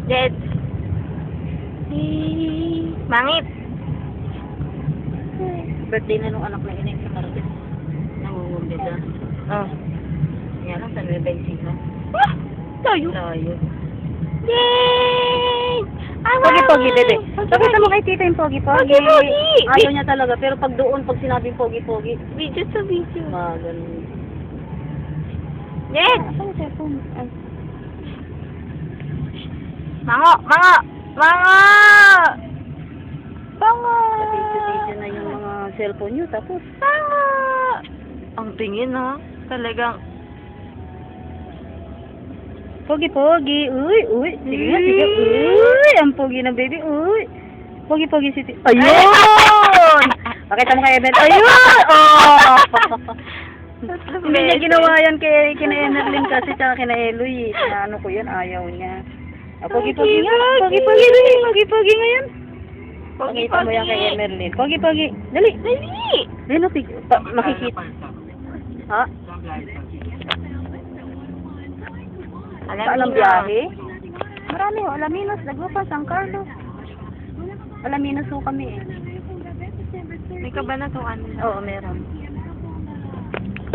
Jed. Mangit. Birthday na nung anak na ineng sa Martes. Nangungumbida. Oh. Yan lang, San Nueva Ecija. Ah! Tayo. Layo. Yay! Pogi-pogi, dede. Pakita mo kay tita yung pogi-pogi. Pogi-pogi! Ayaw niya talaga, pero pag doon, pag sinabing pogi-pogi, Video sa video. ganun. Jed! Ano yung cellphone? Mango! Mango! Mango! Mango! Video na yung mga cellphone niyo, tapos. Mango! Ang tingin, ha? Talagang. Pogi-pogi. Uy. Sige nga, sige. Uy, ang pogi ng baby. Uy. Pogi-pogi si tita. Ayun! Pakita mo kay Emer. Ayun! Oh! Hindi niya ginawa yan kina Emerlyn kasi tsaka kina Eloy. Ano ko yan, ayaw niya. Pogi-pogi nga. Pogi-pogi rin. Pogi-pogi ngayon. Pakita mo yan kay Emerlyn. Pogi-pogi. Dali. Dali! Lino, makikita. Ha? Saan ang biyahe? Marami ho. Alaminos, Dagupa, San Carlos. Alaminos ho kami eh. May ka ba na to ano? Oo, meron.